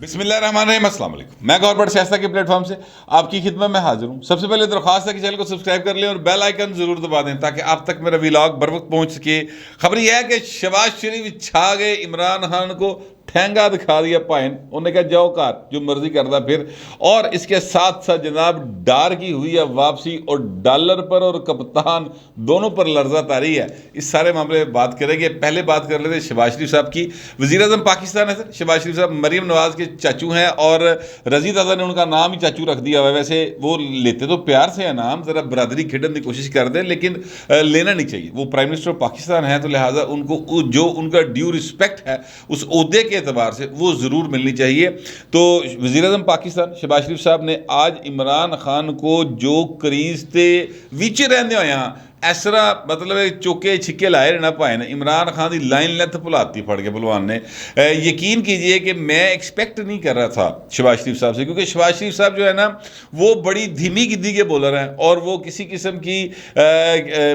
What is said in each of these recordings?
بسم اللہ الرحمن الرحیم، السلام علیکم۔ میں گوربٹ شائستہ کے پلیٹ فارم سے آپ کی خدمت میں حاضر ہوں۔ سب سے پہلے درخواست ہے کہ چینل کو سبسکرائب کر لیں اور بیل آئیکن ضرور دبا دیں تاکہ آپ تک میرا ویلاگ بر وقت پہنچ سکے۔ خبر یہ ہے کہ شہباز شریف چھا گئے، عمران خان کو ٹھینگا دکھا دیا پائن، انہوں نے کہا جاؤ کار جو مرضی کردہ پھر، اور اس کے ساتھ ساتھ جناب ڈار کی ہوئی ہے واپسی، اور ڈالر پر اور کپتان دونوں پر لرزہ طاری ہے۔ اس سارے معاملے میں بات کریں گے۔ پہلے بات کر لیتے ہیں شہباز شریف صاحب کی۔ وزیر اعظم پاکستان ہے سر شہباز شریف صاحب، مریم نواز کے چاچو ہیں، اور رضی دادا نے ان کا نام ہی چاچو رکھ دیا ہوا ہے۔ ویسے وہ لیتے تو پیار سے ہے نام، ذرا برادری کھیڈن کی کوشش کر دیں، لیکن لینا نہیں چاہیے۔ وہ پرائم منسٹر پاکستان ہیں، تو لہٰذا ان کو جو ان کا ڈیو رسپیکٹ ہے اس عہدے کے اعتبار سے وہ ضرور ملنی چاہیے۔ تو وزیر اعظم پاکستان شہباز شریف صاحب نے آج عمران خان کو جو کریز تے ویچے رہنے ہوئے ہیں اس طرح مطلب چوکے چھکے لائے رہنا پائے نا، عمران خان دی لائن لیتھ بھلاتی پڑ کے بلوان نے۔ یقین کیجئے کہ میں ایکسپیکٹ نہیں کر رہا تھا شہباز شریف صاحب سے، کیونکہ شہباز شریف صاحب جو ہے نا وہ بڑی دھیمی گدی کے بولر ہیں، اور وہ کسی قسم کی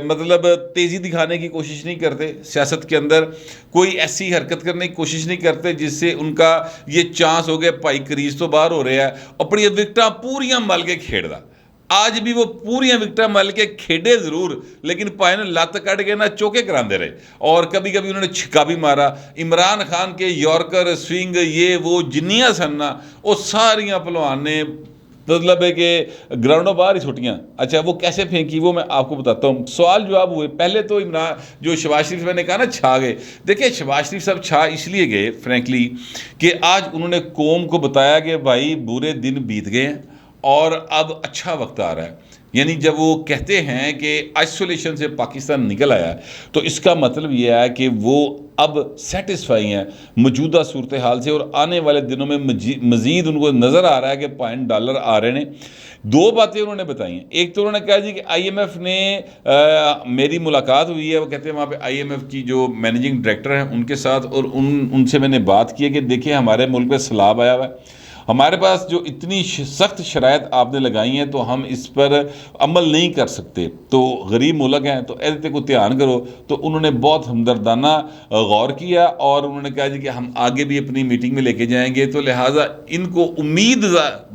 مطلب تیزی دکھانے کی کوشش نہیں کرتے سیاست کے اندر، کوئی ایسی حرکت کرنے کی کوشش نہیں کرتے جس سے ان کا یہ چانس ہو گیا پائی کریز تو باہر ہو رہے ہیں، اپنی وکٹاں پوریاں مل کے کھیڑ دا۔ آج بھی وہ پوریاں وکٹاں مل کے کھیڑے ضرور، لیکن پائے نے لت کٹ کے نہ چوکے کراندے رہے، اور کبھی کبھی انہوں نے چھکا بھی مارا۔ عمران خان کے یارکر سوئنگ یہ وہ جنیاں سننا وہ ساریاں پہلوان نے مطلب ہے کہ گراؤنڈوں باہر ہی چھٹیاں۔ اچھا وہ کیسے پھینکی وہ میں آپ کو بتاتا ہوں، سوال جواب ہوئے۔ پہلے تو جو شہباز شریف میں نے کہا نا چھا گئے، دیکھیں شہباز شریف صاحب چھا اس لیے گئے فرینکلی کہ آج انہوں نے قوم کو بتایا کہ بھائی برے دن بیت گئے ہیں اور اب اچھا وقت آ رہا ہے۔ یعنی جب وہ کہتے ہیں کہ آئسولیشن سے پاکستان نکل آیا ہے تو اس کا مطلب یہ ہے کہ وہ اب سیٹسفائی ہیں موجودہ صورتحال سے، اور آنے والے دنوں میں مزید ان کو نظر آ رہا ہے کہ پوائنٹ ڈالر آ رہے ہیں۔ دو باتیں انہوں نے بتائی ہیں۔ ایک تو انہوں نے کہا جی کہ آئی ایم ایف نے میری ملاقات ہوئی ہے، وہ کہتے ہیں وہاں پہ آئی ایم ایف کی جو مینیجنگ ڈائریکٹر ہیں ان کے ساتھ، اور ان سے میں نے بات کی ہے کہ دیکھیں ہمارے ملک پہ سیلاب آیا ہوا ہے، ہمارے پاس جو اتنی سخت شرائط آپ نے لگائی ہیں تو ہم اس پر عمل نہیں کر سکتے، تو غریب ملک ہیں تو ایسے کو دھیان کرو۔ تو انہوں نے بہت ہمدردانہ غور کیا، اور انہوں نے کہا جی کہ ہم آگے بھی اپنی میٹنگ میں لے کے جائیں گے۔ تو لہٰذا ان کو امید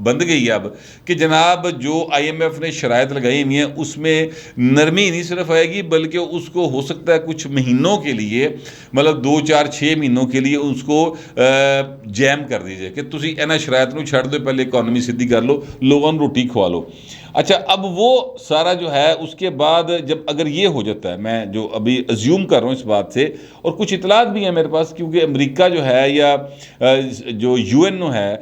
بند گئی اب کہ جناب جو آئی ایم ایف نے شرائط لگائی ہوئی ہیں اس میں نرمی نہیں صرف آئے گی، بلکہ اس کو ہو سکتا ہے کچھ مہینوں کے لیے، مطلب 2 4 6 مہینوں کے لیے اس کو جیم کر دیجئے کہ تسی اینا شرائط نو چھڑ دو، پہلے اکانومی سدھی کر لو، لوگوں روٹی کھوا لو۔ اچھا اب وہ سارا جو ہے اس کے بعد جب اگر یہ ہو جاتا ہے، میں جو ابھی ازیوم کر رہا ہوں اس بات سے، اور کچھ اطلاعات بھی ہیں میرے پاس، کیونکہ امریکہ جو ہے یا جو یو این او ہے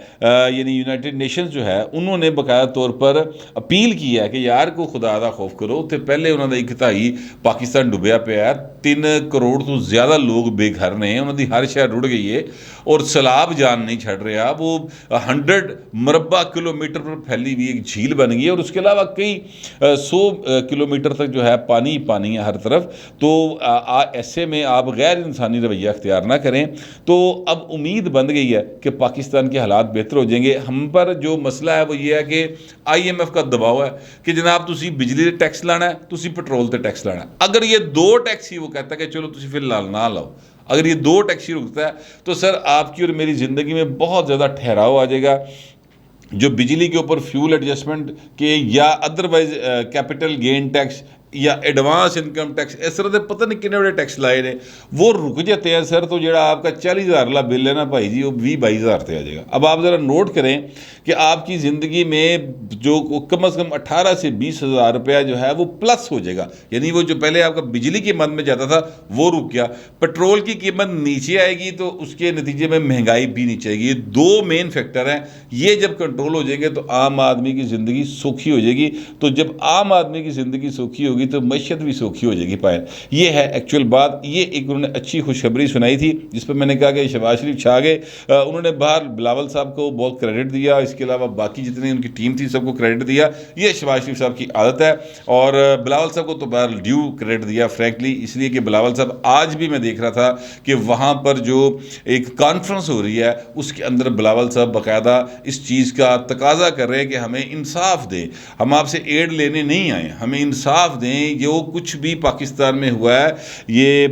یعنی یونائٹڈ نیشنز جو ہے، انہوں نے باقاعدہ طور پر اپیل کی ہے کہ یار کو خدا دا خوف کرو۔ تو پہلے انہوں نے ایک تہائی پاکستان ڈبیا پیا ہے، 3 کروڑ تو زیادہ لوگ بے گھر نے، انہوں دی ہر شہر رڑ گئی ہے، اور سیلاب جان نہیں چھڑ رہا۔ وہ 100 مربع کلومیٹر پر پھیلی ہوئی ایک جھیل بن گئی ہے، اور اس کے علاوہ کئی 100 کلومیٹر تک جو ہے پانی پانی ہے ہر طرف۔ تو ایسے میں آپ غیر انسانی رویہ اختیار نہ کریں۔ تو اب امید بن گئی ہے کہ پاکستان کے حالات بہتر ہو جائیں گے۔ ہم پر جو مسئلہ ہے وہ یہ ہے کہ آئی ایم ایف کا دباؤ ہے کہ جناب تسی بجلی تے ٹیکس لانا ہے، تسی پٹرول تے ٹیکس لانا ہے۔ اگر یہ 2 ٹیکس ہی وہ کہتا ہے کہ چلو تسی فی الحال نہ لاؤ، اگر یہ 2 ٹیکس ہی رکتا ہے تو سر آپ کی اور میری زندگی میں بہت زیادہ ٹھہراؤ آ جائے گا۔ جو بجلی کے اوپر فیول ایڈجسٹمنٹ کے یا ادروائز کیپٹل گین ٹیکس یا ایڈوانس انکم ٹیکس، اس طرح سے پتہ نہیں کتنے بڑے ٹیکس لائے نے، وہ رک جاتے ہیں سر۔ تو جڑا آپ کا 40,000 والا بل ہے نا بھائی جی، وہ 20-22,000 تے آ جائے گا۔ اب آپ ذرا نوٹ کریں کہ آپ کی زندگی میں جو کم از کم 18 سے 20,000 روپیہ جو ہے وہ پلس ہو جائے گا۔ یعنی وہ جو پہلے آپ کا بجلی کی قیمت میں جاتا تھا وہ رک گیا، پٹرول کی قیمت نیچے آئے گی تو اس کے نتیجے میں مہنگائی بھی نیچے آئے گی۔ یہ 2 مین فیکٹر ہیں، یہ جب کنٹرول ہو جائیں گے تو عام آدمی کی زندگی سوکھی ہو جائے گی۔ تو جب عام آدمی کی زندگی سوکھی ہوگی تو معیشت بھی سوکھی ہو جائے گی پائے۔ یہ ہے ایکچوئل بات۔ یہ ایک انہوں نے اچھی خوشخبری سنائی تھی جس پر میں نے کہا کہ شہباز شریف چھا گئے۔ انہوں نے باہر بلاول صاحب کو بہت کریڈٹ دیا، اس کے علاوہ باقی جتنی ان کی ٹیم تھی سب کو کریڈٹ دیا۔ یہ شہباز شریف صاحب کی عادت ہے، اور بلاول صاحب کو تو باہر ڈیو کریڈٹ دیا فرینکلی، اس لیے کہ بلاول صاحب آج بھی میں دیکھ رہا تھا کہ وہاں پر جو ایک کانفرنس ہو رہی ہے اس کے اندر بلاول صاحب باقاعدہ اس چیز کا تقاضا کر رہے ہیں کہ ہمیں انصاف دیں، ہم آپ سے ایڈ لینے نہیں آئے، ہمیں انصاف دیں دیں جو کچھ بھی پاکستان میں ہوا ہے یہ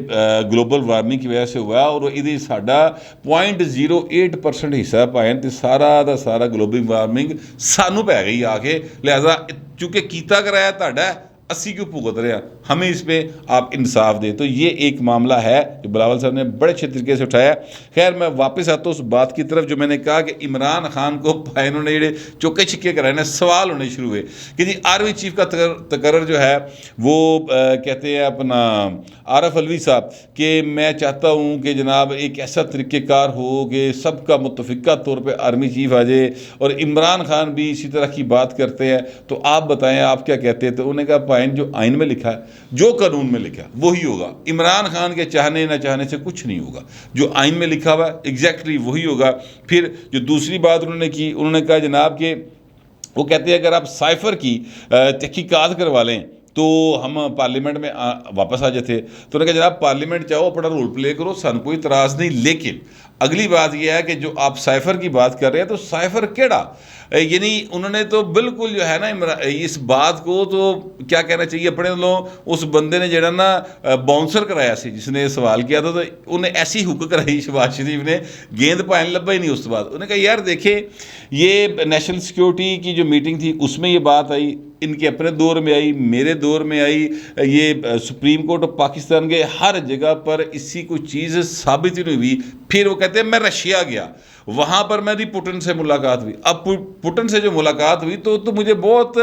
گلوبل وارمنگ کی وجہ سے ہوا ہے، اور یہ ساڈا 0.08% حصہ پائیں تو سارا دا سارا گلوبل وارمنگ سانو پی گئی آ کے، لہذا چونکہ کیتا کرایا تہاڈا اسی کیوں بھگت رہے ہیں، ہمیں اس پہ آپ انصاف دیں۔ تو یہ ایک معاملہ ہے جو بلاول صاحب نے بڑے اچھے طریقے سے اٹھایا۔ خیر میں واپس آتا ہوں اس بات کی طرف جو میں نے کہا کہ عمران خان کو انہوں نے جڑے چوکے چھکے کرائے نا، سوال ہونے شروع ہوئے کہ جی آرمی چیف کا تقرر جو ہے وہ کہتے ہیں اپنا عارف علوی صاحب کہ میں چاہتا ہوں کہ جناب ایک ایسا طریقہ کار ہو کہ سب کا متفقہ طور پہ آرمی چیف آ جائے، اور عمران خان بھی اسی طرح کی بات کرتے ہیں، تو آپ بتائیں آپ کیا کہتے ہیں؟ تو انہوں نے کہا جو آئین میں لکھا ہے، جو قانون میں لکھا ہے وہی ہوگا، عمران خان کے چاہنے نہ چاہنے سے کچھ نہیں ہوگا، جو آئین میں لکھا ہوا ہے ایگزیکٹلی وہی ہوگا۔ پھر جو دوسری بات انہوں نے کی، انہوں نے کہا جناب کہ وہ کہتے ہیں اگر آپ سائفر کی تحقیقات کروا لیں تو ہم پارلیمنٹ میں واپس آ جاتے۔ تو انہوں نے کہا جناب پارلیمنٹ چاہو اپنا رول پلے کرو، سن کوئی اعتراض نہیں، لیکن اگلی بات یہ ہے کہ جو آپ سائفر کی بات کر رہے ہیں تو سائفر کیڑا، یعنی انہوں نے تو بالکل جو ہے نا اس بات کو تو کیا کہنا چاہیے اپنے لوگ اس بندے نے جڑا نا باؤنسر کرایا سی جس نے سوال کیا تھا، تو انہیں ایسی حک کرائی شہباز شریف نے، گیند پائن لبا ہی نہیں اس کے بعد۔ انہوں نے کہا یار دیکھیں یہ نیشنل سیکیورٹی کی جو میٹنگ تھی اس میں یہ بات آئی، ان کے اپنے دور میں آئی، میرے دور میں آئی، یہ سپریم کورٹ آف پاکستان کے ہر جگہ پر اسی کوئی چیز ثابت ہی نہیں ہوئی۔ پھر وہ کہتے ہیں میں رشیا گیا، وہاں پر میری پوٹن سے ملاقات ہوئی، اب پوٹن سے جو ملاقات ہوئی تو مجھے بہت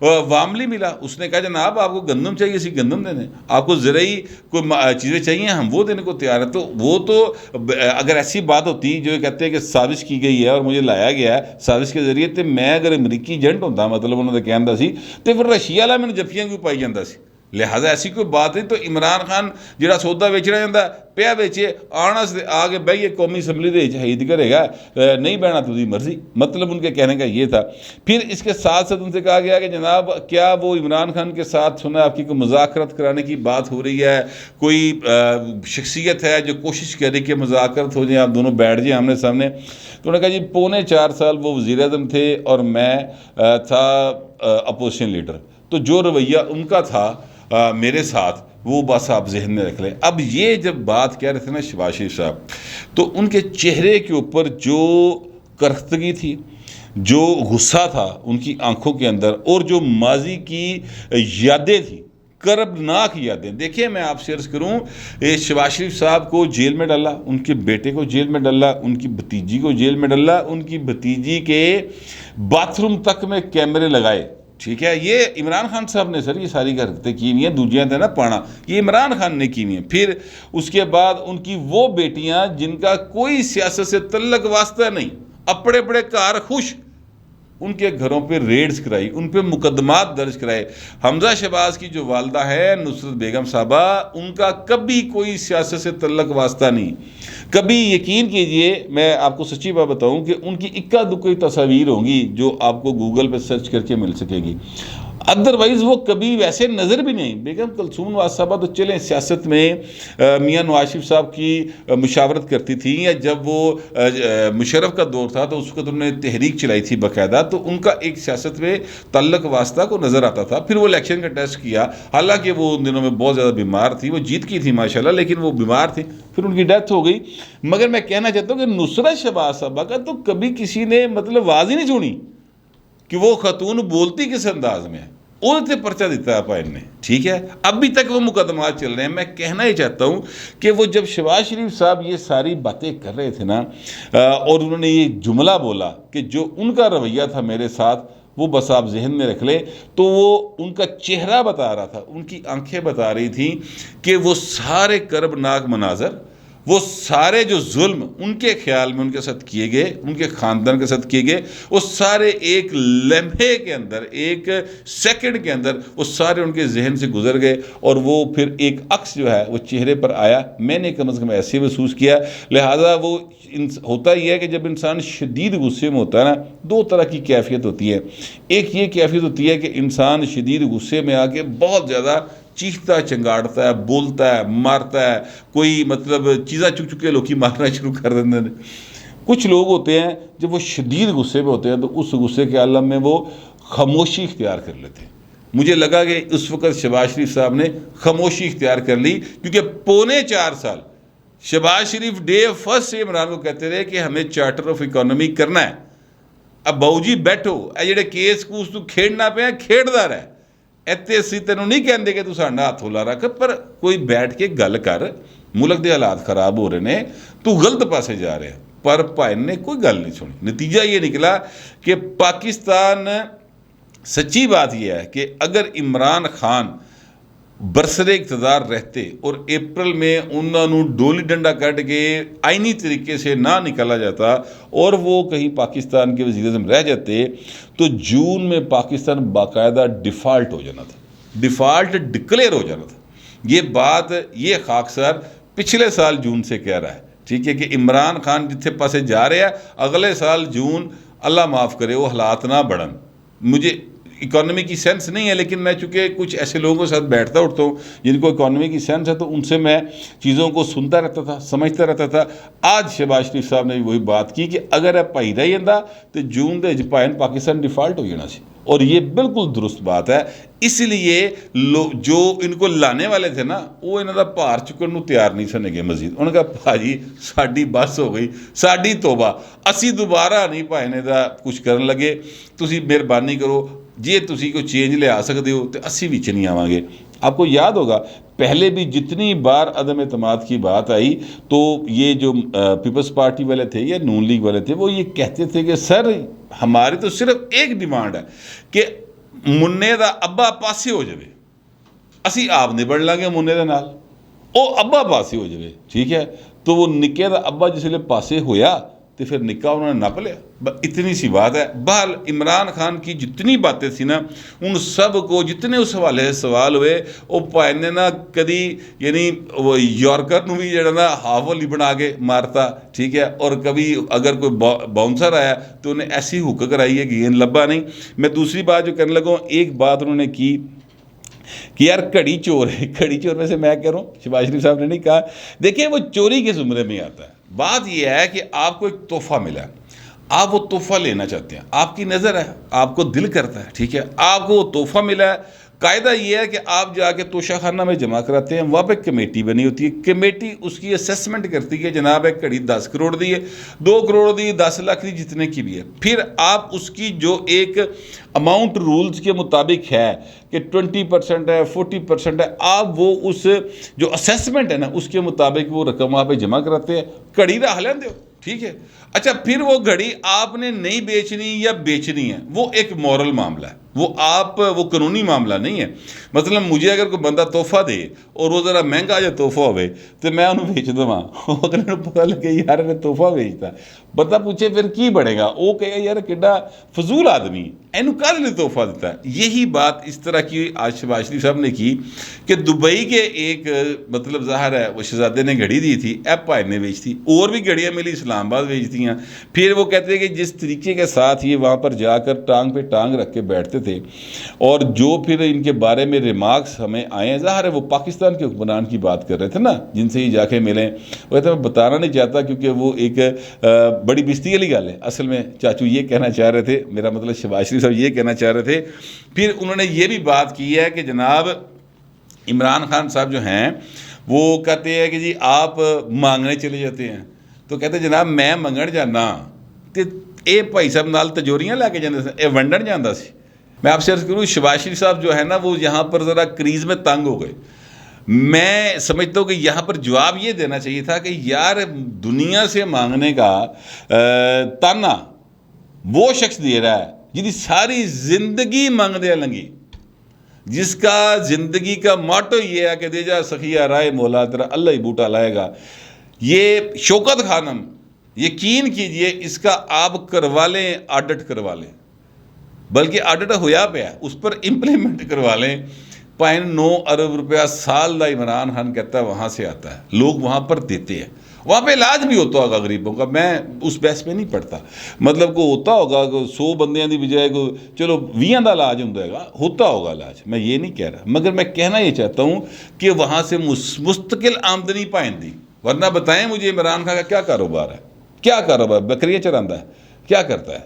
وارملی ملا، اس نے کہا جناب آپ کو گندم چاہیے اسی گندم دینے، آپ کو زرعی کوئی چیزیں چاہیے ہم وہ دینے کو تیار ہیں۔ تو وہ تو اگر ایسی بات ہوتی جو کہتے ہیں کہ سازش کی گئی ہے اور مجھے لایا گیا ہے سازش کے ذریعے، تو میں اگر امریکی ایجنٹ ہوتا مطلب انہوں نے کہنا سی تو پھر رشیا والا میں جفیاں کیوں پائی جاتا سی، لہٰذا ایسی کوئی بات نہیں۔ تو عمران خان جہاں سودا ویچنا جاتا پیا ویچے، آنا آ کے بھائی قومی اسمبلی دے شہید کرے گا، نہیں بہنا تھی مرضی، مطلب ان کے کہنے کا یہ تھا۔ پھر اس کے ساتھ ساتھ ان سے کہا گیا کہ جناب کیا وہ عمران خان کے ساتھ سنا آپ کی کوئی مذاکرات کرانے کی بات ہو رہی ہے، کوئی شخصیت ہے جو کوشش کرے کہ مذاکرات ہو جائیں، آپ دونوں بیٹھ جائیں آمنے سامنے؟ تو انہوں نے کہا جی 4.25 سال وہ وزیر اعظم تھے اور میں تھا اپوزیشن لیڈر، تو جو رویہ ان کا تھا میرے ساتھ وہ بس آپ ذہن میں رکھ لیں۔ اب یہ جب بات کہہ رہے تھے نا شہباز شریف صاحب، تو ان کے چہرے کے اوپر جو کرختگی تھی، جو غصہ تھا ان کی آنکھوں کے اندر، اور جو ماضی کی یادیں تھیں، کربناک یادیں۔ دیکھیں میں آپ سے عرض کروں، شہباز شریف صاحب کو جیل میں ڈالا، ان کے بیٹے کو جیل میں ڈالا، ان کی بھتیجی کو جیل میں ڈالا، ان کی بھتیجی کے باتھ روم تک میں کیمرے لگائے، ٹھیک ہے؟ یہ عمران خان صاحب نے سر یہ ساری حرکتیں کی ہوئی ہیں، دوجیاں تھے نا پانا، یہ عمران خان نے کی ہوئی ہیں۔ پھر اس کے بعد ان کی وہ بیٹیاں جن کا کوئی سیاست سے تعلق واسطہ نہیں، اپنے اپنے کار خوش، ان کے گھروں پہ ریڈز کرائی، ان پہ مقدمات درج کرائے۔ حمزہ شہباز کی جو والدہ ہے نصرت بیگم صاحبہ، ان کا کبھی کوئی سیاست سے تعلق واسطہ نہیں، کبھی یقین کیجئے میں آپ کو سچی بات بتاؤں کہ ان کی اکا دکا تصاویر ہوں گی جو آپ کو گوگل پہ سرچ کر کے مل سکے گی، ادروائز وہ کبھی ویسے نظر بھی نہیں۔ بیگم کلثوم نواز صاحبہ تو چلیں سیاست میں میاں نواز شریف صاحب کی مشاورت کرتی تھی، یا جب وہ مشرف کا دور تھا تو اس وقت انہوں نے تحریک چلائی تھی باقاعدہ، تو ان کا ایک سیاست میں تعلق واسطہ کو نظر آتا تھا۔ پھر وہ الیکشن کا ٹیسٹ کیا، حالانکہ وہ ان دنوں میں بہت زیادہ بیمار تھی، وہ جیت کی تھی ماشاءاللہ لیکن وہ بیمار تھی، پھر ان کی ڈیتھ ہو گئی۔ مگر میں کہنا چاہتا ہوں کہ نصرت شہباز صاحبہ کا تو کبھی کسی نے مطلب آواز ہی نہیں سنی کہ وہ خاتون بولتی کس انداز میں ہے، اور پرچہ دیتا ہے پائن نے، ٹھیک ہے؟ ابھی تک وہ مقدمات چل رہے ہیں۔ میں کہنا ہی چاہتا ہوں کہ وہ جب شہباز شریف صاحب یہ ساری باتیں کر رہے تھے نا، اور انہوں نے یہ جملہ بولا کہ جو ان کا رویہ تھا میرے ساتھ وہ بس آپ ذہن میں رکھ لیں، تو وہ ان کا چہرہ بتا رہا تھا، ان کی آنکھیں بتا رہی تھیں کہ وہ سارے کربناک مناظر، وہ سارے جو ظلم ان کے خیال میں ان کے ساتھ کیے گئے، ان کے خاندان کے ساتھ کیے گئے، وہ سارے ایک لمحے کے اندر، ایک سیکنڈ کے اندر وہ سارے ان کے ذہن سے گزر گئے، اور وہ پھر ایک عکس جو ہے وہ چہرے پر آیا، میں نے کم از کم ایسے محسوس کیا۔ لہٰذا وہ ہوتا ہی ہے کہ جب انسان شدید غصے میں ہوتا ہے نا، دو طرح کی کیفیت ہوتی ہے۔ ایک یہ کیفیت ہوتی ہے کہ انسان شدید غصے میں آ کے بہت زیادہ چیختا چنگاڑتا ہے، بولتا ہے، مارتا ہے، کوئی مطلب چیزاں چک چکے لوگ مارنا شروع کر دیتے ہیں۔ کچھ لوگ ہوتے ہیں جب وہ شدید غصے میں ہوتے ہیں تو اس غصے کے عالم میں وہ خاموشی اختیار کر لیتے ہیں، مجھے لگا کہ اس وقت شہباز شریف صاحب نے خاموشی اختیار کر لی، کیونکہ پونے 4 سال شہباز شریف ڈے فرسٹ سے عمران کو کہتے رہے کہ ہمیں چارٹر آف اکانومی کرنا ہے۔ اب باؤ جی بیٹھو، اے جڑے کیس کوس تو کھیڑنا پہ کھیڑدا رہے، ایتے اسی تینوں نہیں کہندے کہ تو ساڈا ہاتھ ہولا رکھ، پر کوئی بیٹھ کے گل کر، ملک دے حالات خراب ہو رہے ہیں، تو غلط پاسے جا رہے ہیں۔ پر بھائی نے کوئی گل نہیں سنی، نتیجہ یہ نکلا کہ پاکستان، سچی بات یہ ہے کہ اگر عمران خان برسر اقتدار رہتے اور اپریل میں انہوں نے ڈولی ڈنڈا کٹ کے آئینی طریقے سے نہ نکالا جاتا اور وہ کہیں پاکستان کے وزیر اعظم رہ جاتے، تو جون میں پاکستان باقاعدہ ڈیفالٹ ہو جانا تھا، ڈیفالٹ ڈکلیئر ہو جانا تھا۔ یہ بات یہ خاکسار پچھلے سال جون سے کہہ رہا ہے، ٹھیک ہے، کہ عمران خان جتھے پاسے جا رہے ہیں اگلے سال جون، اللہ معاف کرے وہ حالات نہ بڑھن۔ مجھے اکانومی کی سینس نہیں ہے، لیکن میں چونکہ کچھ ایسے لوگوں کے ساتھ بیٹھتا اٹھتا ہوں جن کو اکانومی کی سینس ہے، تو ان سے میں چیزوں کو سنتا رہتا تھا، سمجھتا رہتا تھا۔ آج شہباز شریف صاحب نے بھی وہی بات کی کہ اگر ہے پائی رہی جاندہ تو جون دے پائن پاکستان ڈیفالٹ ہو جانا سی، اور یہ بالکل درست بات ہے۔ اس لیے جو ان کو لانے والے تھے نا، وہ انہوں دا پار چکن نو تیار نہیں سنے گے مزید۔ انہوں نے کہا بھاجی ساڈی بس ہو گئی، ساڈی توبہ، اسی دوبارہ نہیں پائے نے دا کچھ کرن لگے، تسی مہربانی کرو، جی تسی کو چینج لے آ سکتے ہو تو اسی بھی نہیں آواں گے۔ آپ کو یاد ہوگا پہلے بھی جتنی بار عدم اعتماد کی بات آئی تو یہ جو پیپلز پارٹی والے تھے یا نون لیگ والے تھے، وہ یہ کہتے تھے کہ سر ہماری تو صرف ایک ڈیمانڈ ہے کہ مننے دا ابا پاسے ہو جائے، اسی آپ نبڑ لیں مننے دا نال، او ابا پاسے ہو جائے، ٹھیک ہے۔ تو وہ نکے دا ابا جس لئے پاسے ہویا تو پھر نکاح انہوں نے نپ لیا، اتنی سی بات ہے۔ بہرحال عمران خان کی جتنی باتیں تھی نا، ان سب کو جتنے اس حوالے سے سوال ہوئے، وہ پائنے نا کدی یعنی وہ یارکر نو بھی جڑا نا ہاف والی بنا کے مارتا، ٹھیک ہے، اور کبھی اگر کوئی باؤنسر آیا تو انہیں ایسی حق کرائی ہے کہ گیند لبا نہیں۔ میں دوسری بات جو کرنے لگا ہوں، ایک بات انہوں نے کی کہ یار کڑی چور ہے، کڑی چور میں سے میں کہہ رہا ہوں، شہباز شریف صاحب نے نہیں کہا، دیکھیں وہ چوری کے زمرے میں آتا ہے۔ بات یہ ہے کہ آپ کو ایک تحفہ ملا ہے، آپ وہ تحفہ لینا چاہتے ہیں، آپ کی نظر ہے، آپ کو دل کرتا ہے، ٹھیک ہے، آپ کو وہ تحفہ ملا ہے۔ قاعدہ یہ ہے کہ آپ جا کے توشہ خانہ میں جمع کراتے ہیں، وہاں پہ کمیٹی بنی ہوتی ہے، کمیٹی اس کی اسیسمنٹ کرتی ہے، جناب ایک گھڑی 10 کروڑ دی ہے، 2 کروڑ دی، 10 لاکھ دی، جتنے کی بھی ہے، پھر آپ اس کی جو ایک اماؤنٹ رولز کے مطابق ہے کہ 20% ہے، 40% ہے، آپ وہ اس جو اسیسمنٹ ہے نا اس کے مطابق وہ رقم وہاں پہ جمع کراتے ہیں، گھڑی رہ لیں دو، ٹھیک ہے۔ اچھا پھر وہ گھڑی آپ نے نہیں بیچنی یا بیچنی ہے، وہ ایک مورل معاملہ ہے، وہ قانونی معاملہ نہیں ہے۔ مثلا مجھے اگر کوئی بندہ تحفہ دے اور وہ ذرا مہنگا جو تحفہ ہوئے تو میں انہوں بیچ دوں، اگر انہوں پتہ لگے یار نے تحفہ بیچتا، بندہ پوچھے پھر کی بڑھے گا، وہ کہے یار کڈا فضول آدمی اینو کال نے تحفہ دیتا ہے۔ یہی بات اس طرح کی آج شہباز شریف صاحب نے کی کہ دبئی کے ایک مطلب ظاہر ہے وہ شہزادے نے گھڑی دی تھی، ایپ پائے نے بیچ تھی، اور بھی گھڑیاں ملی اسلام آباد بیچتی ہیں۔ پھر وہ کہتے ہیں کہ جس طریقے کے ساتھ یہ وہاں پر جا کر ٹانگ پہ ٹانگ رکھ کے بیٹھتے تھے، اور جو پھر ان کے بارے میں ریمارکس ہمیں آئے ہیں، ظاہر ہے وہ پاکستان کے حکمران کی بات کر رہے تھے نا جن سے یہ جا کے ملیں، وہ کہتے ہیں میں بتانا نہیں چاہتا کیونکہ وہ ایک بڑی بستی والی گل ہے۔ اصل میں چاچو یہ کہنا چاہ رہے تھے، میرا مطلب شہباز شریف صاحب یہ کہنا چاہ رہے تھے۔ پھر انہوں نے یہ بھی بات کی ہے کہ جناب عمران خان صاحب جو ہیں وہ کہتے ہیں کہ جی آپ مانگنے چلے جاتے ہیں، تو کہتے ہیں جناب میں منگن جانا تو اے بھائی صاحب نال تجوریاں لے کے جاندے اے ونڈن جاندہ سی۔ میں آپ سے عرض کروں شہباز شریف صاحب جو ہے نا وہ یہاں پر ذرا کریز میں تنگ ہو گئے۔ میں سمجھتا ہوں کہ یہاں پر جواب یہ دینا چاہیے تھا کہ یار دنیا سے مانگنے کا تانا وہ شخص دے رہا ہے جنہی ساری زندگی مانگ دیا لنگی، جس کا زندگی کا ماٹو یہ ہے کہ دے جا سخیہ رائے مولا تیرا اللہ ہی بوٹا لائے گا۔ یہ شوکت خانم یقین کیجئے اس کا آپ کروا لیں، آڈٹ کروا لیں، بلکہ آڈٹ ہویا پیا اس پر امپلیمنٹ کروا لیں۔ 9 ارب روپیہ سال دا عمران خان کہتا ہے وہاں سے آتا ہے، لوگ وہاں پر دیتے ہیں، وہاں پہ علاج بھی ہوتا ہوگا غریبوں کا، میں اس بحث پہ نہیں پڑھتا، مطلب کو ہوتا ہوگا 100 بندیاں دی بجائے کو چلو 20 دا علاج ہوتا ہوگا علاج، میں یہ نہیں کہہ رہا، مگر میں کہنا یہ چاہتا ہوں کہ وہاں سے مستقل آمدنی پائندی، ورنہ بتائیں مجھے عمران خان کا کیا کاروبار ہے، کیا کاروبار، بکریاں چراندہ ہے، کیا کرتا ہے؟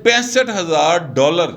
$65,000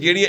ਜਿਹੜੀਆਂ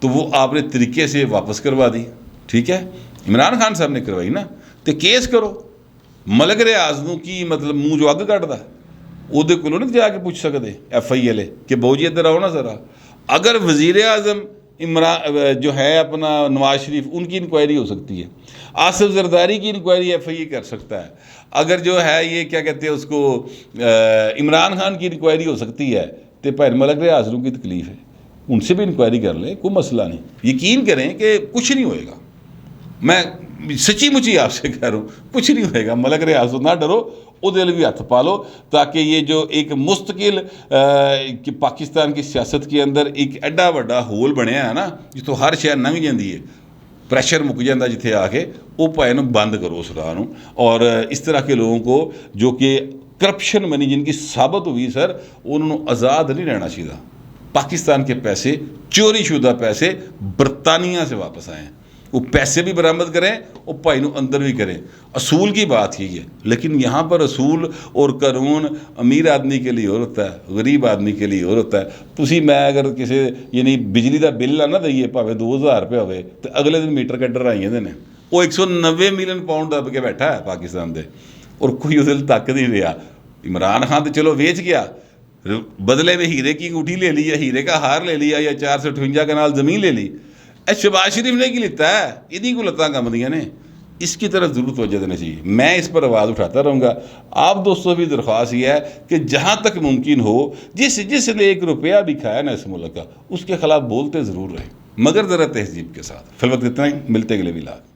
تو وہ آپ نے طریقے سے واپس کروا دی. ٹھیک ہے, عمران خان صاحب نے کروائی نا, تو کیس کرو. ملک ریاض کی مطلب منہ جو اگ کٹدا وہ نہیں جا کے پوچھ سکتے ایف آئی والے کہ بہو جی ادھر آؤ نا ذرا. اگر وزیر اعظم عمران جو ہے اپنا نواز شریف, ان کی انکوائری ہو سکتی ہے. آصف زرداری کی انکوائری ایف آئی اے کر سکتا ہے. اگر جو ہے یہ کیا کہتے ہیں اس کو عمران خان کی انکوائری ہو سکتی ہے, تو بھائی ملک ریاض کی تکلیف ہے, ان سے بھی انکوائری کر لیں, کوئی مسئلہ نہیں. یقین کریں کہ کچھ نہیں ہوئے گا. میں سچی مچی آپ سے کہہ رہا ہوں, کچھ نہیں ہوئے گا. ملک ریاض نہ ڈرو, وہ دل بھی ہاتھ پالو, تاکہ یہ جو ایک مستقل پاکستان کی سیاست کے اندر ایک ایڈا وڈا ہول بنیا ہے نا, جتوں ہر شے لنਘ جاندی ہے, پریشر مک جاتا جتنے آ کے, وہ پائے بند کرو اس راہ نو. اور اس طرح کے لوگوں کو جو کہ کرپشن منی جن کی ثابت ہوئی سر, انہوں نے آزاد نہیں رہنا چاہیے. پاکستان کے پیسے, چوری شدہ پیسے برطانیہ سے واپس آئے ہیں, وہ پیسے بھی برآمد کریں, وہ بھائی نو اندر بھی کریں. اصول کی بات یہی ہے. لیکن یہاں پر اصول اور قانون امیر آدمی کے لیے اور ہوتا ہے, غریب آدمی کے لیے اور ہوتا ہے. تسی میں اگر کسی یعنی بجلی دا بل نہ دئیے پاوے 2000 روپے ہوئے, تو اگلے دن میٹر کٹر آئی ہیں. وہ 190 ملین پاؤنڈ دب کے بیٹھا ہے پاکستان دے, اور کوئی اس طاقت نہیں رہا. عمران خان تو چلو ویچ گیا, بدلے میں ہیرے کی انگوٹھی لے لی, یا ہیرے کا ہار لے لیا, یا 458 کنال زمین لے لی. شہباز شریف نے کی لیتا ہے, انہیں کو لتاں کم دیا نے. اس کی طرف ضرور توجہ دینا چاہیے. میں اس پر آواز اٹھاتا رہوں گا. آپ دوستوں بھی درخواست یہ ہے کہ جہاں تک ممکن ہو, جس نے 1 روپیہ بھی کھایا نا اس ملک کا, اس کے خلاف بولتے ضرور رہیں, مگر ذرا تہذیب کے ساتھ. فی الوقت اتنا ہی, ملتے اگلے ویلاگ.